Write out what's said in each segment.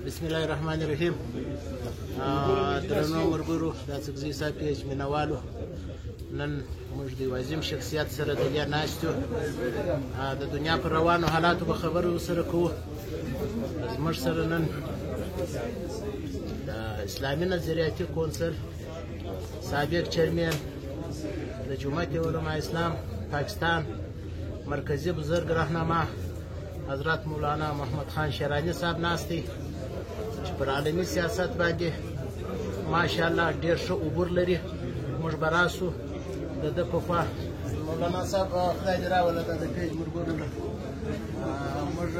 بسم الله الرحمن الرحیم. درنو مرګورو د څګزي صاحب پیج مینوالو، نن موږ د عظیم شخصیت سره د دې ناستو د دنیا پر روانو حالاتو به خبرو سره کوو. زموږ سره نن د اسلامي نظریاتي کونسل سابق چیرمن د جمعیت علماء اسلام پاکستان مرکزی بزرگ راهنما حضرت مولانا محمد خان شیرانی صاحب ناستي چې پر عالمي سیاست باندې ماشاءالله ډېر ښه عبور لري. موږ به راسو د ده په خوا. مولانا صاحب خدای دې راولته د پیج مرګورو نه. موږ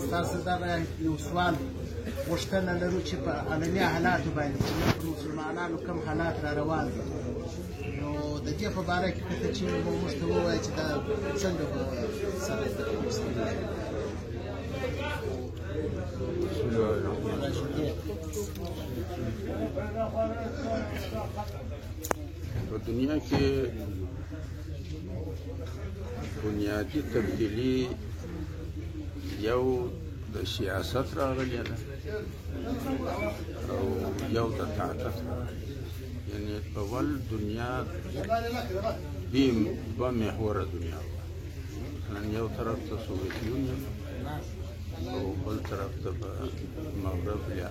ستاسو دغه یو سوال غوښتنه لرو چې په عالمي حالاتو باندې چې پر مسلمانانو کوم حالات را روان دي، نو د دې په باره کې که چې موږ ته ووایي چې دا څنګه به سره په دنیا کې بنیادی تبدیلی یو د سیاست راغلی ده او یو د طاقت راغلی. یعنی اول دنیا دوه محوره دنیا وه. مثلا یو طرف ته سوویت یونین او بل طرف ته به مغرب یا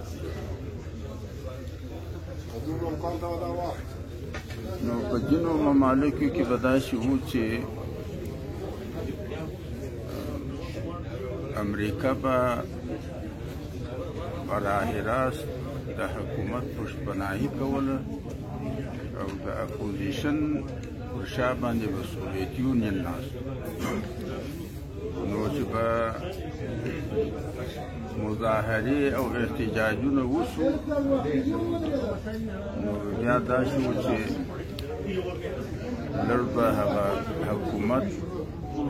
نو په ځینو ممالکو کې به داسې وو چې امریکا به براه راست د حکومت پشتپناهي کوله او د اپوزیشن پر شا باندې به سوویت یونین ناست، نو چې به مظاهرې او احتجاجونه وشو نو بیا داسې وو چې لږ به هغه حکومت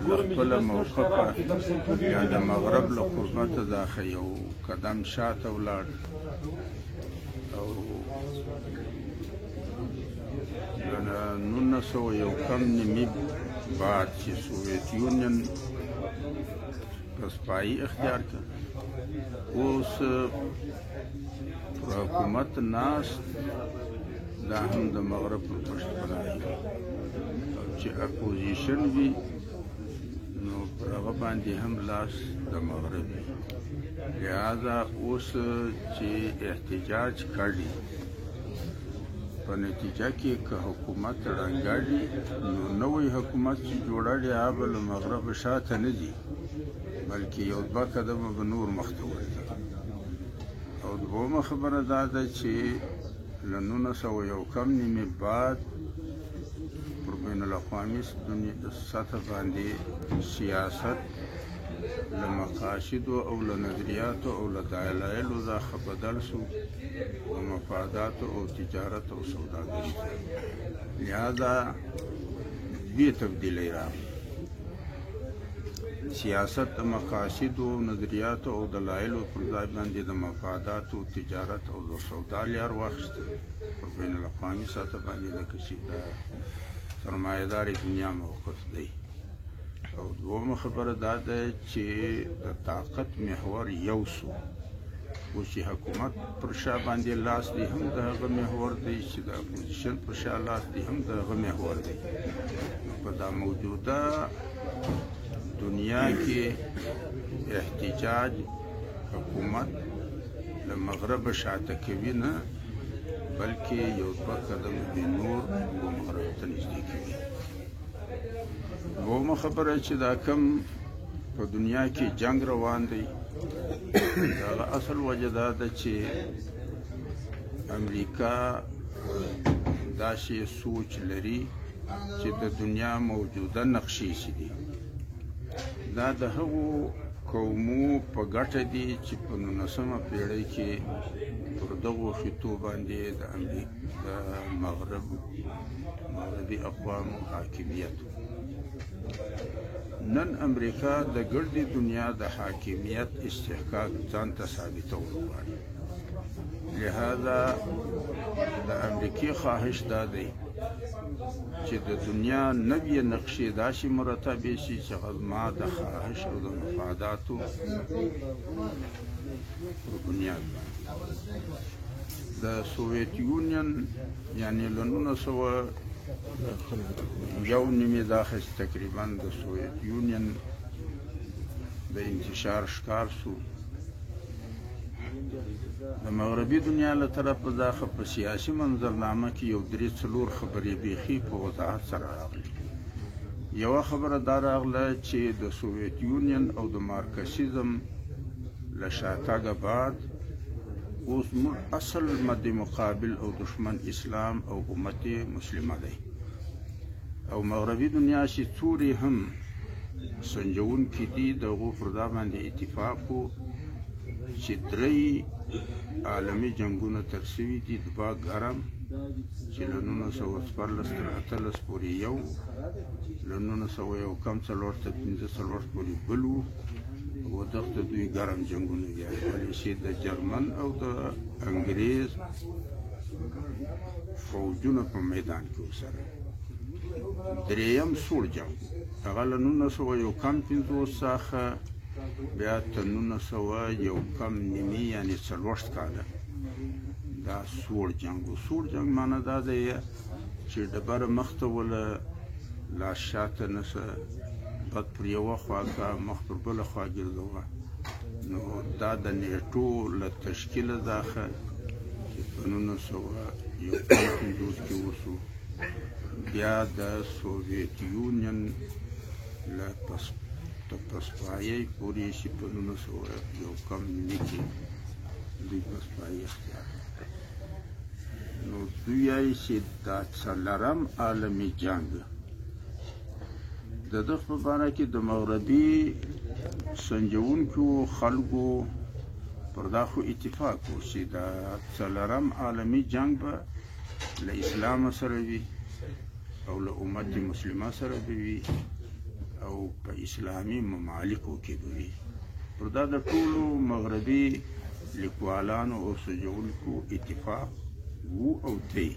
له خپله موقفه یا د مغرب له قربته دا یو قدم شاته ولاړ او د 1901 بعد چې سوویت یونین پسپایي اختیار کړ، اوس پر حکومت ناست دا هم د مغرب پر پشتپناهي چې اپوزیشن وي نو پر هغه باندې هم لاس د مغرب وي. لہذا اوس چې احتجاج کړي په نتیجه کې که حکومت ړنګاړي نو نوی حکومت چې جوړاړي هغه له مغرب شاته نه ځي بلکې یو دوه قدمه به نور مخته ورځي. او دویمه خبره دا ده چې له 1901 بعد پر بین الاقوامي سطح باندې سیاست له مقاصدو او له نظریاتو او له دلایلو څخه بدل شو د مفاداتو او تجارت او سوداګري. لہذا دې تبدیلی راغله. سیاست د مقاصدو او نظریاتو او دلایلو پر ځای باندې د مفاداتو تجارت او د سودا لار واخیسته پر بین الاقوامي سطح باندې لکه چې د سرمایه‌داري دنیا موقف دی. او دویمه خبره دا ده چې د طاقت محور یو شو، اوس چې حکومت پر شا باندې لاس دی هم د هغه محور دی، چې د اپوزیشن پر شا لاس دی هم د هغه محور دی. په دا موجوده دنیا کې احتجاج حکومت له مغرب شاته کوي نه بلکې یو دوه قدمه به نور مغرب ته نږدې کوي. دویمه خبره چې دا کم په دنیا کې جنگ روان دی هغه اصل وجه دا ده چې امریکا داسې سوچ لري چې د دنیا موجوده نقشې چې دي دا د هغو قومو په ګټه دي چې په 19مه پېړۍ کې پر دغو خطو باندې د مغربي اقوامو حاکمیت. نن امریکا د ګردې دنیا د حاکمیت استحقاق ځان ته ثابتول غواړي. لہذا د امریکې خواهش دا دی چې د دنیا نوې نقشې داسې مرتبې شي چې زما د خواهش او د مفاداتو پر بنیاد باندې د سوویت یونین یعنی له 1991 دا اخیستې تقریبا د سوویت یونین د انتشار ښکار شو د مغربي دنیا له طرفه دا په سیاسي منظرنامه کې یو 3-4 خبرې بیخي په وضاحت سره راغلي. یوه خبره دا راغله چې د سوویت یونین او د مارکسیزم له شاتګه بعد اوس موږ اصل مد مقابل او دشمن اسلام او امت مسلمه دی او مغربي دنیا چې څوري هم سنجونکي دي د هغو پر دا باندې اتفاق و چې 3 عالمي جنګونه تر سوي دي. د باغ ګرم چې له 1914 تر 18 پورې یو، له 1941 تر 15 پورې بل و او دغه دوی ګرم جنګونه ویل ولې چې د جرمن او د انګریز فوجونه په میدان کې وسره. دریم سوړ جنګ هغه له 1951 څخه بیا تر 1901 یعنې 40 کاله دا سوړ جنګ و. سوړ جنګ معنی دا دی چې ډبره مخته وله لاس شاته نسه بد پر یوه خوا کا مخ پر بله خوا ګرځوه. نو دا د نیټو له تشکیله څخه چې په 1951 کې وشو. بیا د سوویت یونین له پسپایۍ پورې چې په 1991 کې دوی پسپایي اختیار کړه. نو دوی وایي چې دا 4م عالمي جنګ د دغه په باره کې د مغربي سنجونکو خلکو پر دا خو اتفاق و چې دا 4م عالمي جنګ به له اسلام سره وي او له امت مسلمه سره به وي او په اسلامي ممالکو کې به وي. پر دا د ټولو مغربي لیکوالانو او سنجونکو اتفاق و او دی.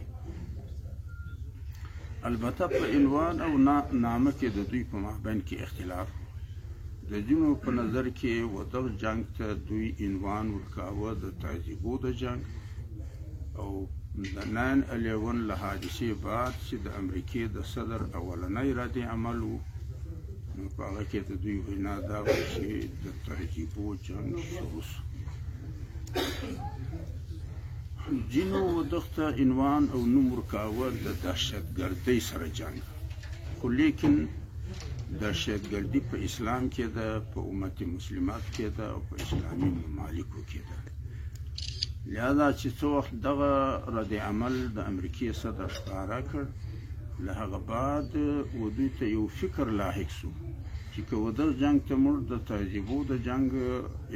البته په عنوان او نامه کې د دوی په مابین کې اختلاف و. د ځینو په نظر کې و دغه جنګ ته دوی عنوان ورکاوه د تعذیبو د جنګ او د 9/11 له حادثې بعد چې د امریکې د صدر اولنی رد عمل و نو په هغه کې د دوی وینا دا وه چې د تعذیبو جنګ شروع شو. ځینو دغه عنوان او نوم ورکاوه د دهشتګردۍ سره جنګ، خو لیکن دهشتګردي په اسلام کې ده، په امت مسلمات کې ده او په اسلامي ممالکو کې ده. لہذا چې څو وخت دغه رد عمل د امریکې صدر ښکاره کړ، له هغه بعد و دوی ته یو فکر لاحق شو چې که و دغه جنګ ته موږ د تعذیبو د جنګ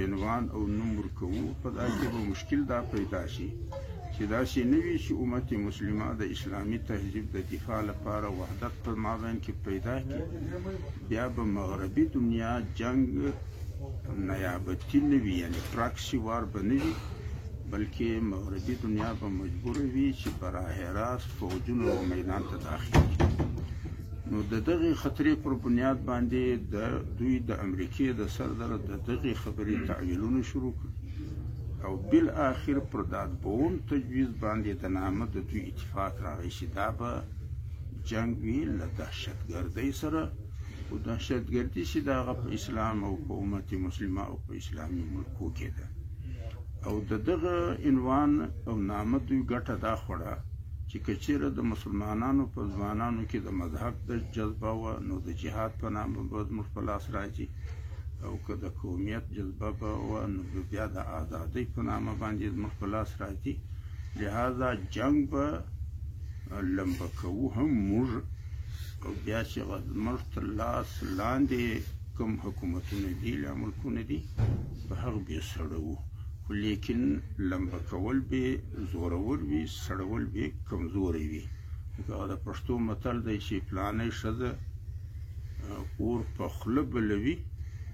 عنوان او نوم ورکوو، په دا کې به مشکل دا پیدا شي چې داسې نه وي چې امت مسلمه د اسلامي تهذیب د دفاع لپاره وحدت په مابین کې پیدا کړي. بیا به مغربي دنیا جنګ نیابتي نه وي، یعنې پراکسي وار به نه وي، بلکې مغربي دنیا به مجبوره وي چې براه راست فوجونه و میدان ته داخل کړي. نو د دغې خطرې پر بنیاد باندې دوی د امریکې د سردر د دغې خبرې تعویلونه شروع کړ او بالاخر پر دادبون تجویز باندې د نامه د دوی اتفاق راغی چې دا به جنګ وي له دهشتګردۍ سره، خو دهشتګردي چې د هغه په اسلام او په امت مسلمه او په اسلامي ملکو کې ده. او د دغه عنوان او نامه دوی ګټه دا خوړه چې که چېرې د مسلمانانو په ځوانانو کې د مذهب د جذبه وه نو د جهاد په نامه به زموږ په لاس راځي، او که د قومیت جذبه به وه نو بیا د ازادۍ په نامه باندې زموږ په لاس راځي. لہذا جنګ به لمبه کوو هم موږ، او بیا چې زموږ تر لاس لاندې کوم حکومتونه دي یا ملکونه دي په هغه بې سړوو، خو لیکن لمبه کول به زورور وي، سړول به کمزوری وي. هغه د پښتو متل دی چې پلانۍ ښځه اور په خوله بلوي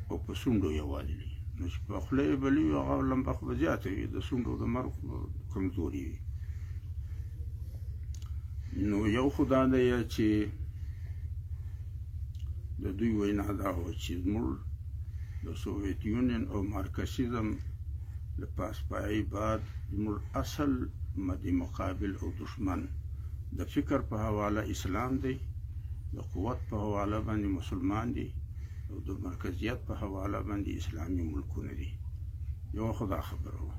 او په شونډو یې والي. نو چې په خوله یې بلوي هغه لمبه خو به زیاته وي، د شونډو د مرګ کمزوري وي. نو یو خو دا دی چې د دوی وینا دا وه چې زموږ د سوویت یونین او مارکسیزم له پاسپایي بعد زموږ اصل مدي مقابل او دشمن د فکر په حواله اسلام دی، د قوت په حواله باندې مسلمان دی، او د مرکزیت په حواله باندې اسلامي ملکونه دي. یو خو دا خبره وه.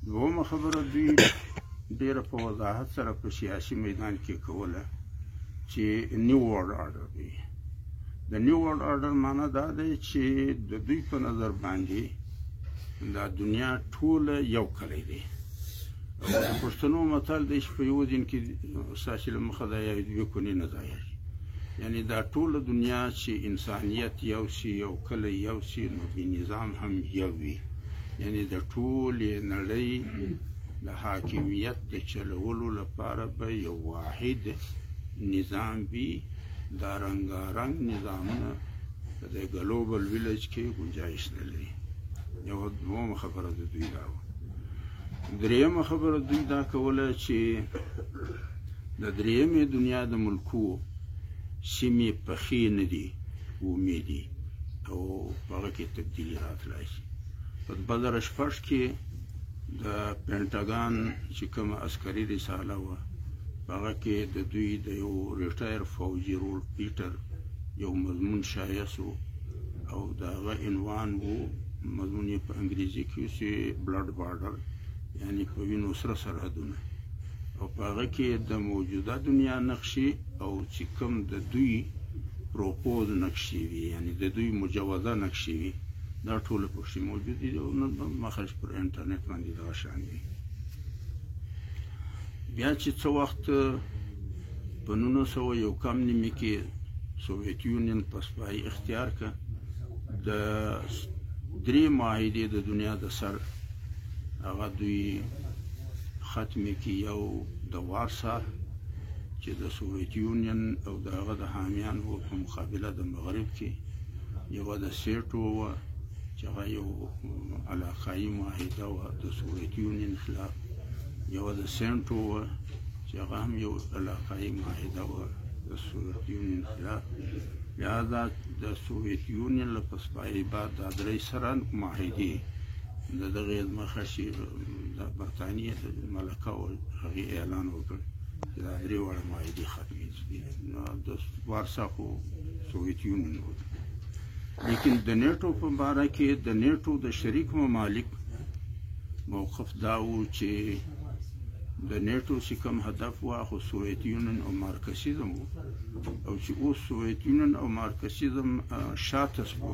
دویمه خبره دوی ډېره په وضاحت سره په سیاسي میدان کې کوله چې نیو ورلډ آرډر دی. د نیو ورلډ آرډر معنا دا دی چې د دوی په نظر باندې دا دنیا ټوله یو کلی دی. د پښتنو متل دی چې په یو دین کې ستاسې له مخه دا یا دوې کونې نه ځایېږي. یعنې دا ټوله دنیا چې انسانیت یو سي، یو کلی یو سي، نو د نظام هم یو وي. یعنې د ټولې نړۍ د حاکمیت د چلولو لپاره به یو واحد نظام وي. دا رنګارنګ نظامونه په د ګلوبل ویلج کې ګنجایش نه لري. یوه دویمه خبره د دوی دا وه. درېیمه خبره دوی دا کوله چې د درېیمې دنیا د ملکو سیمې پخې نه دي، ومې دي، او په هغه کې تبدیلي راتلی شي. په 2006 کې د پینټاګان چې کومه عسکري رساله وه، په هغه کې د دوی د یو ریټایر فوجي رول پیټر یو مضمون شایع سو، او د هغه عنوان و، مضمون یې په انګریزي کې چې بلډ بارډر، یعنی په وینو سره سرحدونه. او په هغه کې د موجوده دنیا نقشې او چې کوم د دوی پروپوز نقشې وي، یعنی د دوی مجوزه نقشې وي، دا ټوله پکښې موجود دي، او مخرج پر انټرنیټ باندې دغه شان وي. بیا چې څه وخت په 1991 کې سوویت یونین پاسپایي اختیار کړه، د 3 معاهدې د دنیا د سر هغه دوی ختمې کې، یو د وارسا چې د سوویت یونین او د هغه د حامیانو په مقابله د مغرب کې، یوه د سیټو وه چې هغه یو علاقایي معاهده وه د سوویت یونین خلاف، یوه د سینټو وه چې هغه هم یو علاقایي معاهده وه د سوویت یونین خلاف. لهذا د سوویت یونین له پاسپایي بعد دا 3 سره معاهدې د دغې مخه چې د برطانیې ملکه وه هغې اعلان وکړ چې دا 3 واړه معاهدې ختمې دي. نو د وارسا خو سوویت یونین و. لیکن د نیټو په باره کې د نیټو د شریک ممالک موقف دا و چې د نیټو چې کوم هدف و خو سوویت یونین او مارکسیزم و، او چې اوس سوویت یونین او مارکسیزم شاته شو،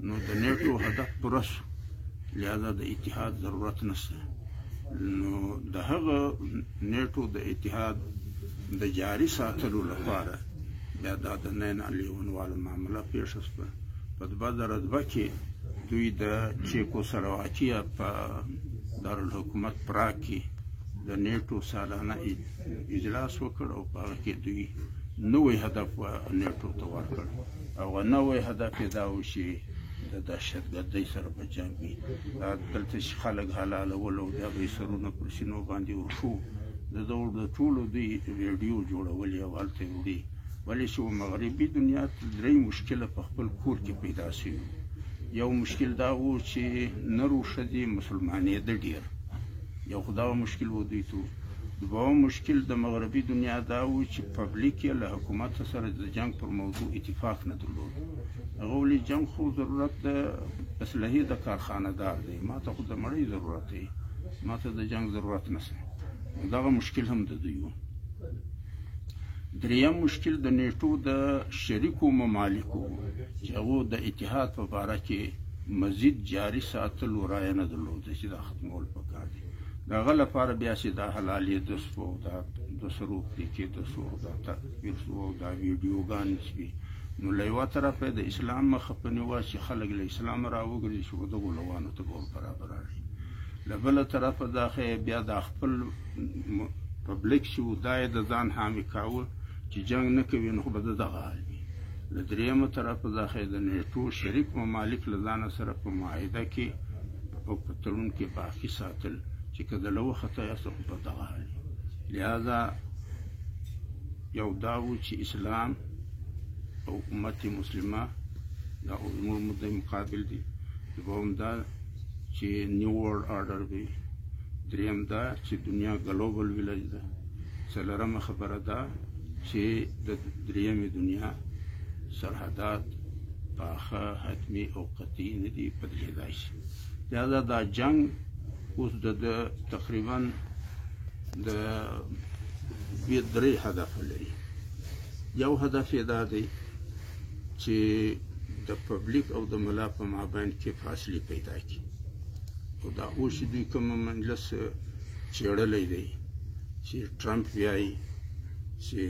نو د نیټو هدف پوره شو، لہذا د اتحاد ضرورت نشته. نو د هغه نیټو د اتحاد د جاري ساتلو لپاره بیا دا د 9/11 معامله پیښه شوه. په 2002 کې دوی د چیکوسلواکیا په دارالحکومت پراګ کې د نیټو سالانه اجلاس وکړ، او په هغه کې دوی نوی هدف نیټو ته ورکړ، او نوی هدف یې دا و چې د دهشتګردۍ سره به جنګ وي. دلته چې خلک حلالول او بیا به یې سرونه پر سینو باندې ورشو، د ټولو دوی ویډیو جوړولې او هلته یې وړي. ولې چې مغربي دنیا 3 مشکله په خپل کور کې پیدا شوي. یو مشکل دا و چې نر و ښځې مسلمانېده ډېر، یو خو دا مشکل و دوی ته. دویم مشکل د مغربي دنیا دا و چې پبلیک یې له حکومت سره د جنګ پر موضوع اتفاق نه درلود. هغه ولې جنګ خو ضرورت د اسلحې د کارخانه دار دی، ما ته خو د مړۍ ضرورت دی، ما ته د جنګ ضرورت نشته. دغه مشکل هم د دوی و. دریم مشکل د نیټو د شریکو ممالکو چې هغو د اتحاد په باره کې مزید جاري ساتلو رایه نه درلوده چې دا ختمول پکار دي. د هغه لپاره بیا چې دا حلالې د سو، دا د سرو پریکې د سو، دا تکفیر سو، دا ویډیوګانې شوي، نو له یوه طرفه د اسلام مخه په نیوه چې خلک له اسلام راوګرځي چې دغو لوانو ته به برابر راشي. له بله طرفه دا بیا د خپل پبلیک چې و دا یې د ځان حامي کاوه چې جنګ نه کوي، نو خو به د دغه حال وي. له درېیمه طرفه دا د نیټو شریک ممالک له ځانه سره په معاهده کې او په تړون کې باقي ساتل چې که د له وخته یاست خو په دغه حال وي. لهذا یو دا و چې اسلام او امت مسلمه دا زموږ مدعي مقابل دي. دویم دا چې نیو ورلډ آرډر وي. دریم دا چې دنیا ګلوبل ویلج ده. څلورمه خبره ده چې د دریمې دنیا سرحدات پاخه حتمي او قطعي نه دي بدلېدای شي. لہذا دا جنگ اوس د تقریبا د درې هدف لري. یو هدف یې دا دی چې د پبلیک او د ملا په مابین کې فاصلې پیدا کړي او دا اوس دوی کوم مجلس چېړلی دی چې ټرمپ وایي چې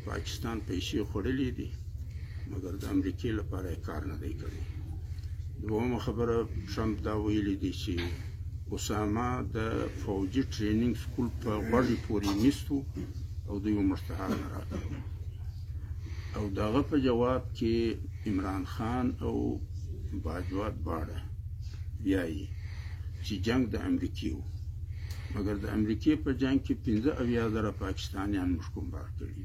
پاکستان پیسې خوړلې دي مګر د امریکې لپاره یې کار نه دی کړی. دویمه خبره ټرمپ دا ویلي دی چې اسامه د فوجي ټریننګ سکول په غوړې پورې نیستو او دوی مرتحال نه راکړو. او دغه په جواب کې عمران خان او باجواد باړه وایي چې جنگ د امریکې و مګر د امریکې په جنگ کې 75,000 پاکستانیان موږ کومبار کړي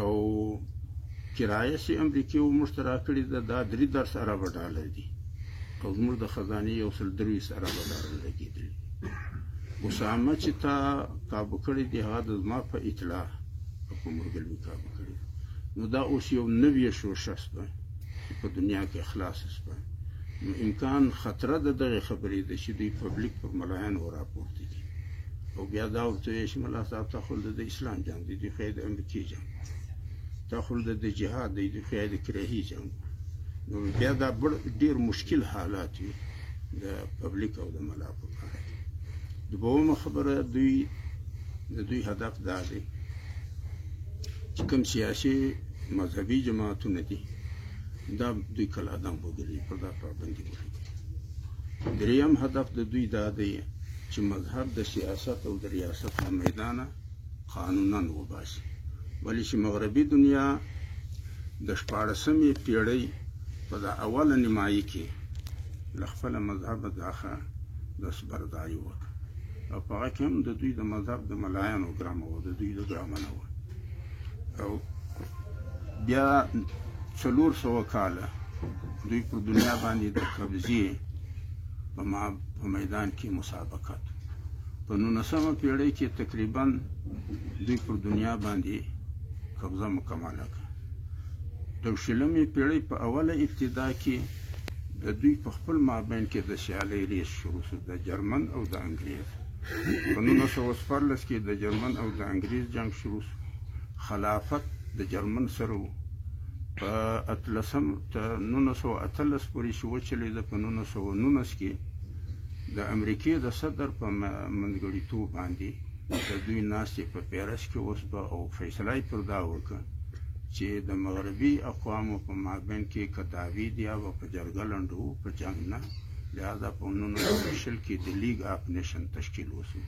او کرایه چې امریکې و موږ ته راکړې ده دا 3 اربه ډالر دي او زموږ د خزانې 123 اربه ډالر لګېدلي. اسامه چې تا کابو کړی دی هغه د زما په اطلاع په مرګلوي کابو کړی. نو دا اوس یو نوی شوشه شوه چې په دنیا کې خلاص شوه. نو امکان خطره د دغه خبرې ده چې دوی پبلیک پر ملایانو راپورته دي او بیا دا ورته وایي چې ملا صاحب تا خو د اسلام جنګ دی دوی خو د امریکې جنګ تا خو د جهاد دی دوی خو د کرهي جنګ. نو بیا دا ډېر مشکل حالات وي د پبلیک او د ملا په اړه. دویمه خبره د دوی هدف دا دی چې کوم سیاسي مذهبي جماعتونه دي دا دوی کله ادم وګړي پر دا پابندي وکړي. دریم هدف د دوی دا دی چې مذهب د سیاست او د ریاست له میدانه قانونا وباسي. ولی چې مغربي دنیا د 14مې پیړۍ په دا اوله نیمایي کې له خپل مذهب څخه دستبرداري وکړه او په هغه کې هم د دوی د مذهب د ملایانو ګرامه و د دوی د ګرامه نه و. او بیا 400 کاله دوی پر دنیا باندې د قبضې په میدان کې مسابقت. په 19مه پیړۍ کې تقریبا دوی پر دنیا باندې قبضه مکمله کړه. د 20مې پیړۍ په اوله ابتدا کې د دوی په خپل مابین کې د سیالۍ ریس شروع شو د جرمن او د انګریز. په 1914 کې د جرمن او د انګریز جنگ شروع شو. خلافت د جرمن سره و. په 1918 پورې چې وچلېده په 1919 کې د امریکې د صدر په منځګړیتوب باندې د دوی ناستې په پیرس کې وسوه او فیصله یې پر دا وکړه چې د مغربي اقوامو په مابین کې که دعوې دي او په جرګه لنډو په جنګ نه. لہذا په 1920 کې د لیګ اف نیشن تشکیل وشو.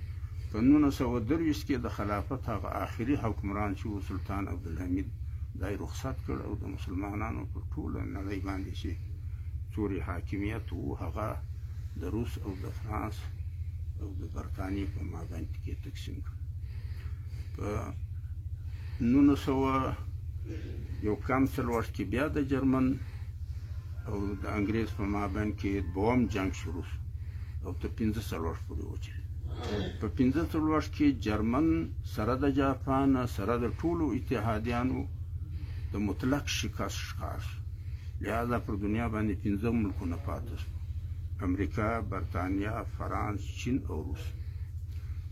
په 1923 کې د خلافت هغه آخري حکمران چې سلطان عبدالحمید دا یې رخصت کړ او د مسلمانانو په ټوله نړۍ باندې چې تورې حاکمیت و هغه د روس او د فرانس او د برطانیې په مابین کې تقسیم کړ. په 1940 کې بیا د جرمن او د انګریز په مابین کې دوم جنگ شروع شو او تر 15 پورې وچلېد. په 15 کې جرمن سره د جاپان سره د ټولو اتحادیانو د مطلق شکست ښکار شو. لہذا پر دنیا باندې 15 ملکونه پاتې شول: امریکا، برطانیه، فرانس، چین او روس.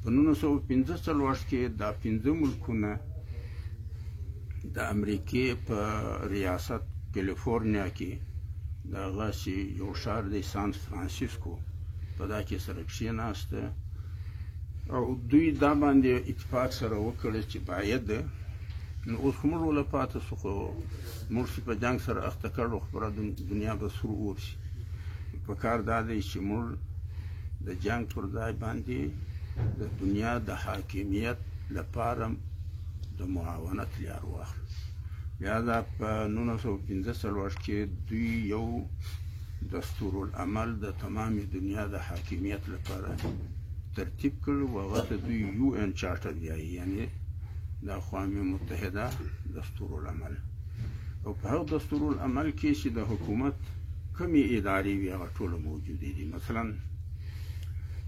په 1945 کې دا 15 ملکونه د امریکې په ریاست کالیفورنیا کې دغه یو ښار دی سان فرانسیسکو په دا کې سره کښېناسته او دوی دا باندې اتفاق سره وکړه چې باید نو اوس خو موږ وله پاتې شو خو موږ چې په جنګ سره اخته کړو خبره دنیا به سور اور شي. په کار دا دی چې موږ د جنګ پر ځای باندې د دنیا د حاکمیت لپاره د معاونت لار واخلو. لہذا په 1945 کې دوی یو دستورالعمل د تمامې دنیا د حاکمیت لپاره ترتیب کړ او هغه ته دوی UN چارټر وایي، یعنې د اقوام متحده دستورالعمل. او په هغه دستورالعمل کې چې د حکومت کومې ادارې وي هغه ټوله موجودې دي. مثلا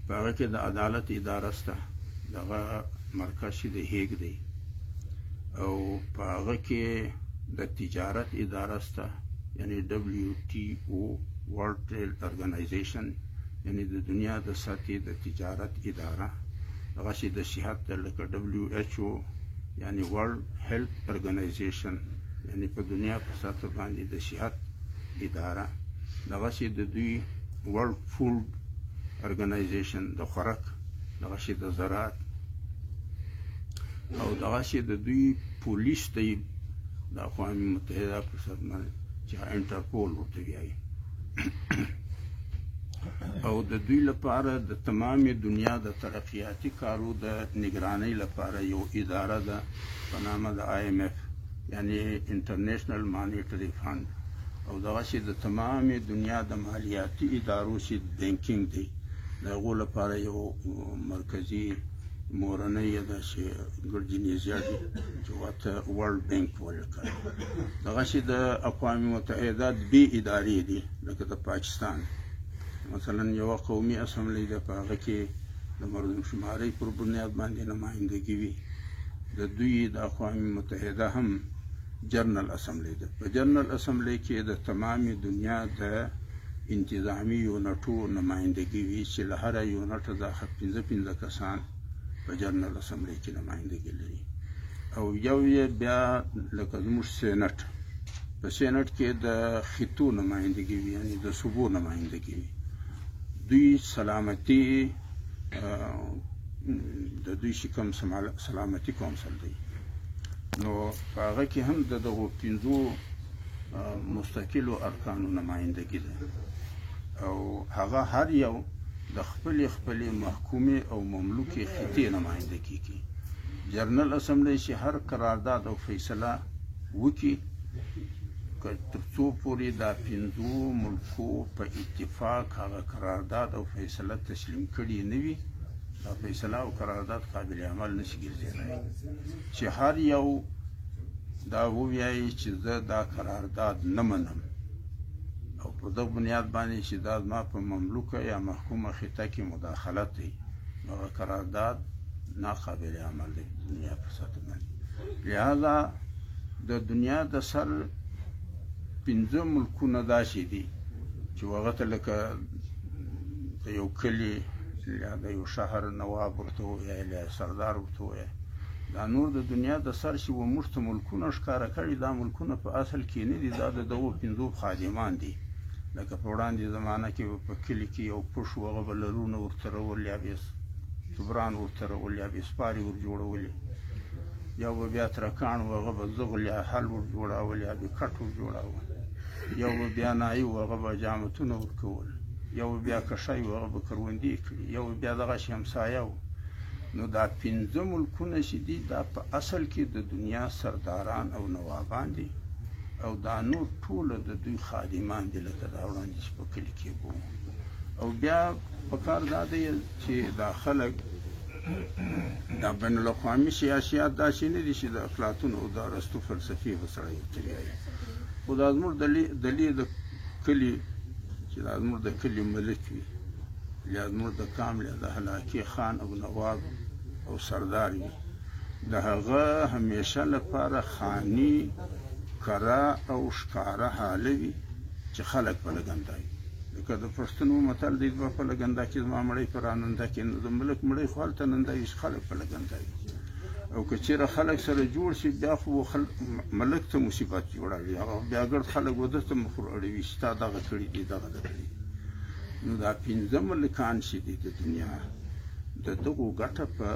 په هغه کې د عدالت اداره شته، دغه مرکز چې د هیګ دی، او په هغه کې د تجارت اداره شته، یعنی WTO ورلډ ټریډ ارګنایزیشن، یعنی د دنیا د سطحې د تجارت اداره. هغه چې د صحت لکه WHO یعنی ورلډ هیلث ارګنایزیشن، یعنی په دنیا په سطح باندې د صحت اداره. دغه چې د دوی ورلډ فوډ ارګنایزیشن د خوراک، دغه چې د زراعت، او دغه چې د دوی پولیس دی د اقوام متحده په سطح باندې چې انټرپول ورته وایي. او د دوی لپاره د تمامې دنیا د ترقیاتي کارو د نگرانۍ لپاره یو اداره ده په نامه د IMF، یعنی انټرنیشنل مانیټري فنډ. او دغه چې د تمامې دنیا د مالیاتي ادارو چې بینکینګ دی د هغو لپاره یو مرکزي مورنۍ ده چې ګرجینیزیا دي چې ورته ورلډ بینک ویل کوي. دغه چې د اقوام متحده دوې ادارې دي، لکه د پاکستان مثلا یوه قومي اسمبلی ده، په هغه کې د مردم شمارۍ پر بنیاد باندې نمایندګي وي. د دوی د اقوام متحده هم جنرال اسمبلی ده. په جنرال اسمبلی کې د تمامې دنیا د انتظامی یونټو نمایندګي وي چې له هره یونټه د 15 کسان په جنرال اسمبلی کې نمایندګي لري. او یو یې بیا لکه زموږ سینټ، په سینټ کې د خطو نمایندګي وي، یعنی د صوبو نمایندګي وي. دوی سلامتي د دوی چې کوم سلامتي کونسل دی، نو په هغه کې هم د دغو 5 مستقلو ارکانو نمایندګي ده. او هغه هر یو د خپلې محکومې او مملوکې خطې نمایندګي کوي. جنرال اسمبلی چې هر قرارداد او فیصله وکړي، تر څو پورې دا 5 ملکو په اتفاق هغه قرارداد او فیصله تسلیم کړي نه وي، دا فیصله او قرارداد قابل عمل نشي ګرځېدلی. چې هر یو دا ووایي چې زه دا قرارداد نه منم، او په دغه بنیاد باندې چې دا زما په مملوکه یا محکومه خطه کې مداخلت دی، هغه قرارداد ناقابل عمل دی دنیا په سطح باندې. لہذا د دنیا د سر 5 ملکونه داسې دي چې هغه ته لکه د یو کلي یا د یو شهر نواب ورته ووایي یا سردار ورته ووایي. دا نور د دنیا د سر چې موږ ته ملکونه ښکاره کړي، دا ملکونه په اصل کې نه دي، دا د دغو 5 خادمان دي. لکه په وړاندې زمانه کې په کلي کې یو پوش و، هغه به لرونه ورته رول یا به چوبران ورته رول یا به سپارې ور جوړولې، یا به بیا ترکاڼ و، هغه به زغل یا حل ور جوړول، یا به کټ ور جوړول، یو به بیا نایي و، هغه به جامتونه ورکول، یو بیا کشی و، هغه به کروندې کړي، یو بیا دغه شي همسایه و. نو دا 5 ملکونه چې دي دا په اصل کې د دنیا سرداران او نوابان دي، او دا نور ټوله د دوی خادمان دي، لکه دا وړاندې چې په کلي کې وو. او بیا پکار دا دی چې دا خلک دا بین الاقوامي سیاسیات داسې نه دي چې د افلاطون او د ارسطو فلسفې به سړی ورته وایي. خو دا زموږ دلې د کلي چې دا زموږ د کلي ملک وي، یا زموږ د کامل د هلاکي خان او نواب او سردار وي، د هغه همیشه لپاره خاني کره او ښکاره حاله وي چې خلک په لګنده وي. لکه د پښتنو متل دی، دوه په لګنده کې زما مړی په راننده کې، نو د ملک مړی خو هلته ننده وي چې خلک په لګنده وي. او که چېرې خلک سره جوړ شي، بیا خو ملک ته مصیبت جوړوي، هغه بیا ګرد خلک وده ته مخ اړوي چې تا دغه کړي دي دغه ده کړي. نو دا 5 ملکان چې دي د دنیا، د دغو ګټه په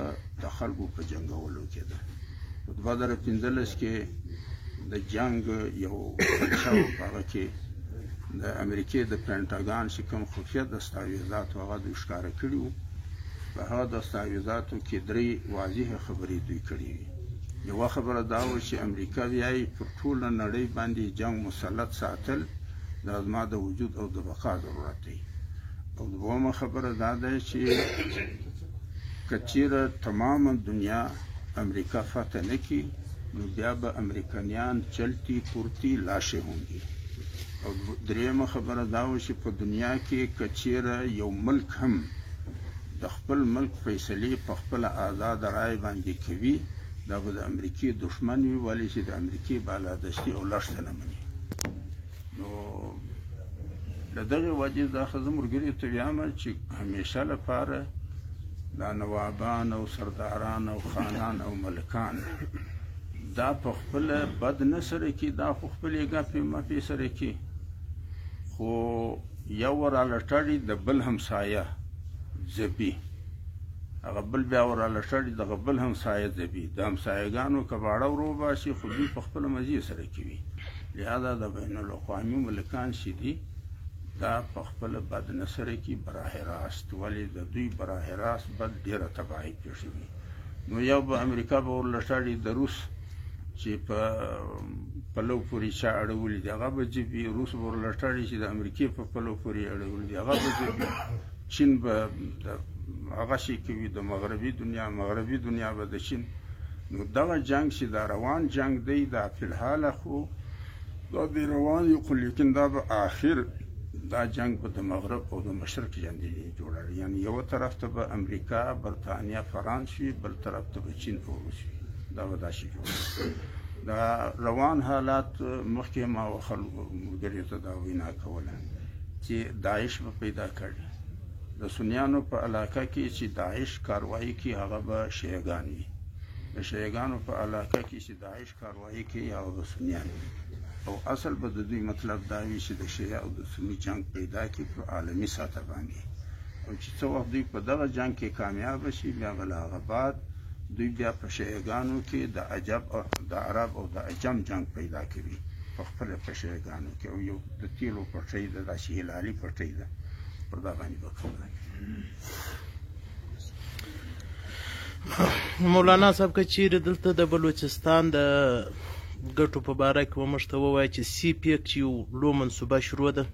د خلکو په جنګولو کې ده. په 2015 کې د جنګ یو بچه و، په هغه کې د امریکې د پینټاګان چې کوم خفیه دستاویزات هغه دوی ښکاره کړي وو. په هغه دستاویزاتو کې 3 واضحې خبرې دوی کړي وي. یوه خبره دا وه چې امریکا وایي پر ټوله نړۍ باندې جنګ مسلط ساتل دا زما د وجود او د بقا ضرورت دی. او دویمه خبره دا ده چې که چېرې تمامه دنیا امریکا فتح نه کړي، نو بیا به امریکایان چلتی پورتی لاشې هونګي. او درېیمه خبره دا وه چې په دنیا کې که چیرې یو ملک هم د خپل ملک فیصلې په خپله آزاده رایې باندې کوي دا به د امریکې دښمن وي ولې چې د امریکې بالادستي او لښته نه مني نو له دغې وجې دا ښه زه ملګریو ته وایم چې همیشه لپاره دا نوابان او سرداران او خانان او ملکان دا په خپله بد نه سره کي دا خو خپلې ګپې مپې سره کي خو یو ورالټړي د بل همسایه ځبي هغه بل بیا ورالټړي دغه بل همسایه ځبي د همسایهګانو کباړه وروباسي خو دوی په خپله مزې سره کوي لهذا د بین الاقوامي ملکان چې دي دا په خپله بد نه سره کي براه راست ولې د دوی براه راست بد ډېره تباهي پېښوي نو یو به امریکا به ورلټړي د روس چې په پلو پورې چا اړولي دي هغه به ځبي روس به ورلټړي چې د امریکې په پلو پورې اړولي دي هغه به ځبي چین به هغه شی کوي د مغربي دنیا به د چین نو دغه جنگ چې دا روان جنگ دی دا فلحاله خو دا دی روان یو خو لیکن دا به آخر دا جنگ به د مغرب او د مشرق جنګ جوړوي یعنی یو طرف ته به امریکا برطانیه فرانس وي بل طرف ته به چین او روس وي دا به داسې جوړوي دا روان حالات مخکې ما ملګریو ته دا وینا کوله چې داعش به پیدا کړي د سنیانو په علاقه کې چې داعش کاروایي کوي هغه به شیعګان وي د شیعګانو په علاقه کې چې داعش کاروایي کوي هغه به سنیان وي او اصل به د دوی مطلب دا وي چې د شیعه او د سني جنګ پیدا کړي په عالمي سطح باندې او چې څه وخت دوی په دغه جنګ کې کامیاب شي بیا به له هغه بعد دوی بیا په شیعګانو کې د عرب او د عجم جنګ پیدا کوي په خپله په شیعګانو کې او یو د تیلو پټۍ ده داسې هلالي پټۍ ده پر دا باندې به کوله مولانا صاحب که چیرې دلته د بلوچستان د ګټو په باره کې به موږ ته ووایي چې سی پیک چې یو لو منصوبه شروع ده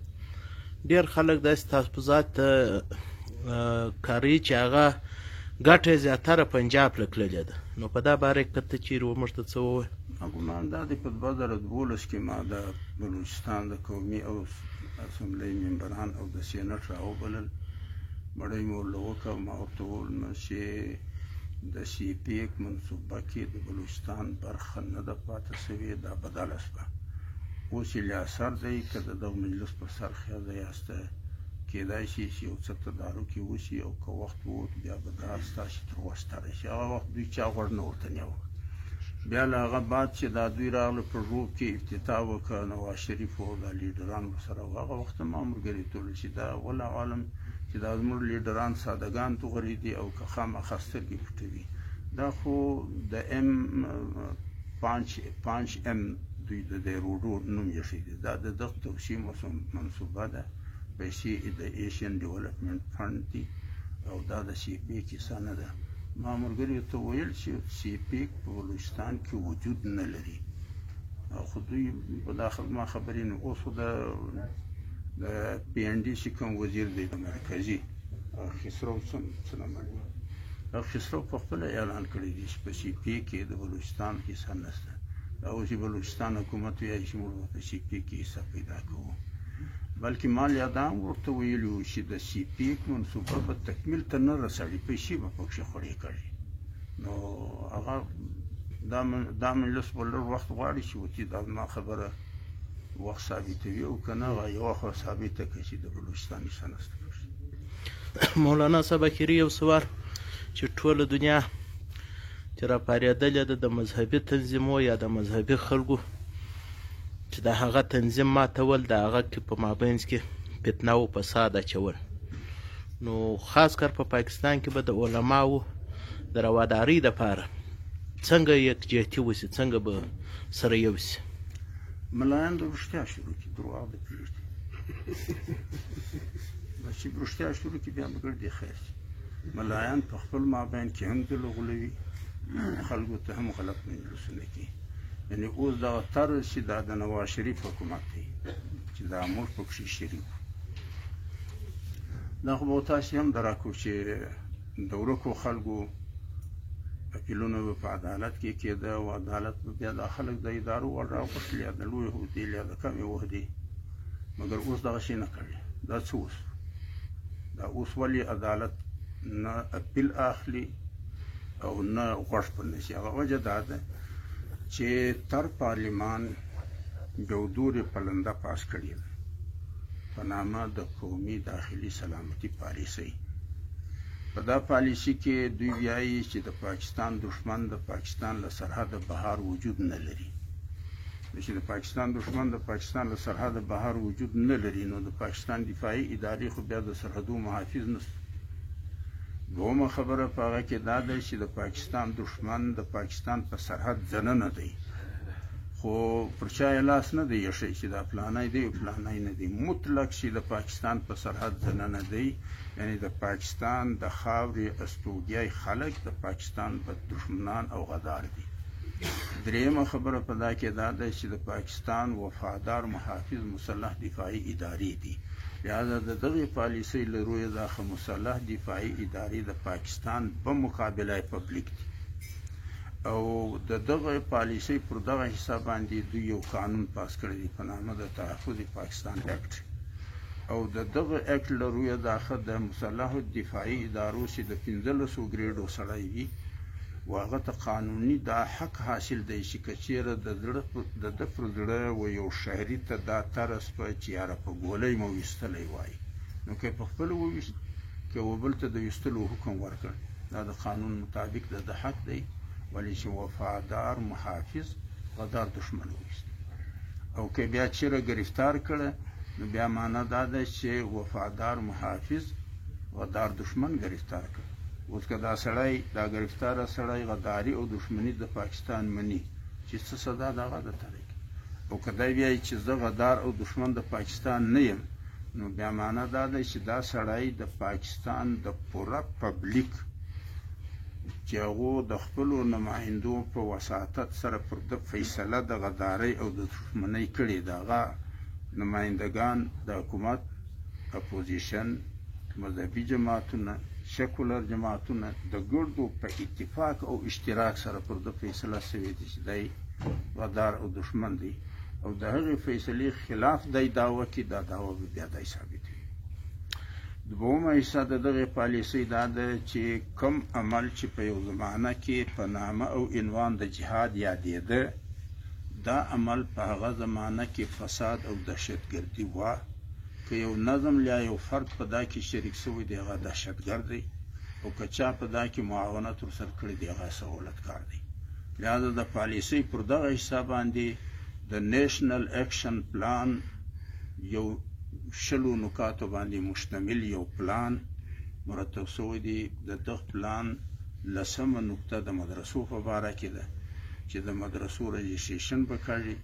ډېر خلک داسې تحفظات کاروي چې هغه ګټه یې زیاتره پنجاب له تللې ده نو په دا باره کې که ته چیرې موږ ته څه ووایې ګمان دا دی په 2012 کې ما د بلوچستان د قومي او اسمبلۍ ممبران او د سینټ راوبلل مړی مې ورله وکړ ما ورته وویل چې د سی پیک منصوبه کې د بلوچستان برخه نه ده پاتې سوې دا بدله شوه اوس یې لیاسر دی که د دغه مجلس پر سر خیاده یاسته کېدای شي چې یو څه تدارکې وشي او که وخت ووت بیا به دا ستاسې تر وستره شي هغه وخت دوی چا غوږ نه ورته نیوه بیا له هغه بعد چې دا دوی راغله په روب کې افتتاح وکړه نواز شریف او دا لیډران ورسره وو هغه وخت ما ملګري ته ویل چې دا والله عالم چې دا زموږ لیډران سادهګان توغري دي او که خامخا سترګې پټوي دا خو د M5M دوی د دې روډو نوم ایښی دی دا د دغه توسعې منصوبه ده پیسې د ایشین ډیولپمنټ فنډ دي او دا د سی پیک کیسه نه ده ما ملګریو ته ویل چې سی پیک په بلوچستان کې وجود نه لري او خو دوی په داخل ما خبرې نه اوس خو د پی ان ډي چې کوم وزیر دی د مرکزي خسرو سلمان خسرو په خپله اعلان کړی دی چې په سی پیک کې د بلوچستان حصه نشته دا اوس چې بلوچستان حکومت وایي چې موږ په سی پیک کې حصه پیدا کوو بلکې ما دا هم ورته ویلي وو چې د سی پیک منصوبه به تکمیل ته نه رسوي پیسې به پکښې خورې کړي نو هغه دا مجلس به لږ وخت غواړي چې وتي دا زما خبره وخت ثابتوي او که نه هغه یوه خوا ثابته کړي چې د بلوچستان حصه نشته مولانا صاحب اخري یو سوال چې ټوله دنیا چې راپارېدلې ده د مذهبي تنظیمو یا د مذهبي خلکو چې د هغه تنظیم ماتول د هغه کې په مابینځ کې فتنه او فساد اچول نو خاص کر په پاکستان کې به د علماو د روادارۍ دپاره څنګه یکجهتي وشي څنګه به سره یو شي ملایان د رښتیا شروع کړي دروغ به پرېږدي بس چې رښتیا شروع کړي بیا به ګردې خیر شي ملایان په خپل مابین کې هم دروغولوي خلکو ته هم غلط مجلسونه کوي یعنې اوس دغه طرز چې دا د نواز شریف حکومت دی چې دا موږ پکښې شریک دا خو به تاسې هم دراکو چې د ورکو خلکو اپیلونه به په عدالت کې کېده او عدالت به بیا دا خلک د ادارو ور راوغوښتل یا د لویې عهدې یا د کمې عهدې مګر اوس دغه شی نه کوي. دا څه اوس دا اوس ولې عدالت نه اپیل اخلي او نه غوږ پر نیسي؟ هغه وجه دا ده چې تر پارلمان یو دورې پلنده پاس کړې ده په نامه د قومي داخلي سلامتي پالیسۍ. په دا پالیسي کې دوی وایي چې د پاکستان دښمن د پاکستان له سرحده بهر وجود نه لري. چې د پاکستان دښمن د پاکستان له سرحده بهر وجود نه لري، نو د پاکستان دفاعي ادارې خو بیا د سرحدو محافظ نشته. دومه خبره په هغه کې دا ده چې د پاکستان دښمن د پاکستان په سرحد دننه دی، خو پر چا یې لاس نه دی ایښی چې دا فلانی دی او فلانی نه دی. مطلق چې د پاکستان په سرحد دننه دی، یعنی د پاکستان د خاورې استوګیای خلک د پاکستان په دښمنان او غدار دي. درېیمه خبره په دا کې دا ده چې د پاکستان وفادار محافظ مسلح دفاعي ادارې دي، لہذا د دغې پالیسۍ له رویه دا مسلح دفاعي ادارې د پاکستان په مقابله پبلیک دي، او د دغه پالیسۍ پر دغه حساب باندې دوی یو قانون پاس کړی دی په نامه د تحفظ پاکستان اکټ، او د دغه اکټ له رویه دا د مسلحو دفاعي ادارو چې د 1500 ګریډو سړی وي و هغه ته قانوني دا حق حاصل دی چې که چېرې د ده پر زړه و یو شهري ته دا طرز په چې یاره په ګولۍ مو ویستلی وایي، نو که یې په خپله وویست، که و بل ته د ویستلو حکم ورکړ، دا د قانون مطابق د ده حق دی. ولې چې وفادار محافظ غدار دښمن وویست، او که بیا چېرې ګرفتار کړه، نو بیا معنا دا ده چې وفادار محافظ غدار دښمن ګرفتار کړه. اوس که دا سړی دا ګرفتاره سړی غداري او دښمني د پاکستان مني، چې څه سزا د هغه ده ترې، او که دی وایي چې زه غدار او دښمن د پاکستان نه یم، نو بیا معنا دا ده چې دا سړی د پاکستان د پوره پبلیک چې هغو د خپلو نمایندو په وساطت سره پر ده فیصله د غدارۍ او د دښمنۍ کړې، د هغه نمایندګان د حکومت، اپوزیشن، مذهبي جماعتونه، سیکولر جماعتونه د ګردو په اتفاق او اشتراک سره پر ده فیصله سوې ده چې دی غدار او دښمن دی، او د هغې فیصلې خلاف دی دعوه کې، دا دعوه به بیا دی ثابتوي. دویمه حصه د دغې پالیسۍ دا ده چې کم عمل چې په یو زمانه کې په نامه او عنوان د جهاد یادېده، دا عمل په هغه زمانه کې فساد او دهشتګردي وه. که یو نظم یا یو فرد په دا کې شریک شوی دی، هغه دهشتګرد دی، او که چا په دا کې معاونت ورسره کړی دی، هغه سهولتکار دی. لہذا د پالیسۍ پر دغه حساب باندې د نیشنل اکشن پلان یو 20 نکاتو باندې مشتمل یو پلان مرتب شوی دی. د دغه پلان 10مه نکته د مدرسو په باره کې ده چې د مدرسو رجسټریشن به کوي،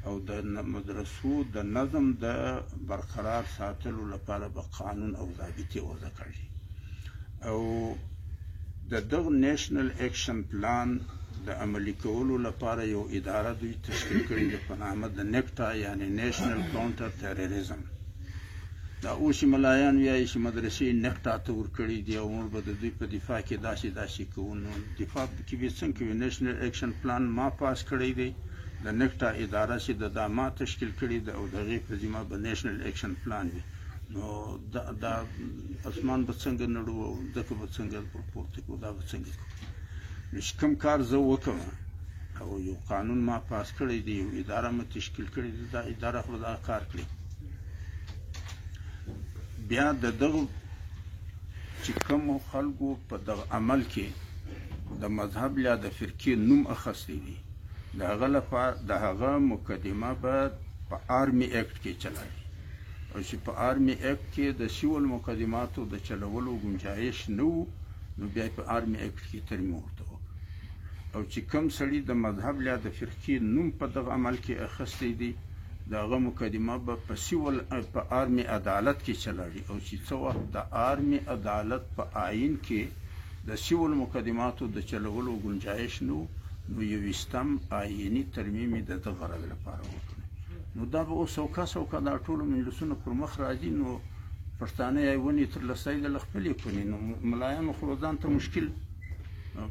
او د مدرسو د نظم د برقرار ساتلو لپاره به قانون او ضابطې وضع کړي. او د دغه نیشنل اکشن پلان د عملي کولو لپاره یو اداره دوی تشکیل کړې ده په نامه د نیکټا، یعنی نیشنل کاونټر تیرریزم. دا اوس ملایان وایي چې مدرسې نیکټا ته ورکړي دي او موږ به د دوی په دفاع کې داسې کوو. نو دفاع کې به څنګه کوي؟ نیشنل اکشن پلان ما پاس کړی دی، د نیکټا اداره چې د دا ما تشکیل کړې ده، او د هغې په ذمه به نیشنل اکشن پلان وي. نو دا اسمان به څنګه نړو او ځمکه به څنګه پورته کړو؟ دا به څنګه کوو؟ نو چې کوم کار زه وکړم او یو قانون ما پاس کړی دی، یو اداره مې تشکیل کړې ده، دا اداره خو دا کار کړي. بیا د دغه چې کومو خلکو په دغه عمل کې د مذهب یا د فرقې نوم اخیستی دی، د هغه لپاره د هغه مقدمه به په آرمي اکټ کې چلاوي، او چې په آرمي اکټ کې د سیول مقدماتو د چلولو گنجایش نه و، نو بیا په آرمي اکټ کې ترمیم ورته وکړي. او چې کوم سړي د مذهب یا د فرقې نوم په دغه عمل کې اخیستی دی، د هغه مقدمه به په سیول په آرمي عدالت کې چلاوي، او چې څه وخت د آرمي عدالت په آئین کې د سیول مقدماتو د چلولو گنجایش نه و، نو 20م آئیني ترمیم یې د ده غرض لپاره وکړي. نو دا به اوس سوکه دا ټولو مجلسونه پر مخ راځي، نو پښتانه یې ونې تر لسۍ د خپلې کونې، نو ملایانو خو ځان ته مشکل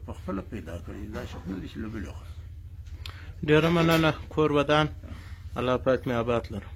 په خپله پیدا کړي، دا شکل دی چې له بلې خوا. ډېره مننه کور ودان، الله پاک مې آباد لرم.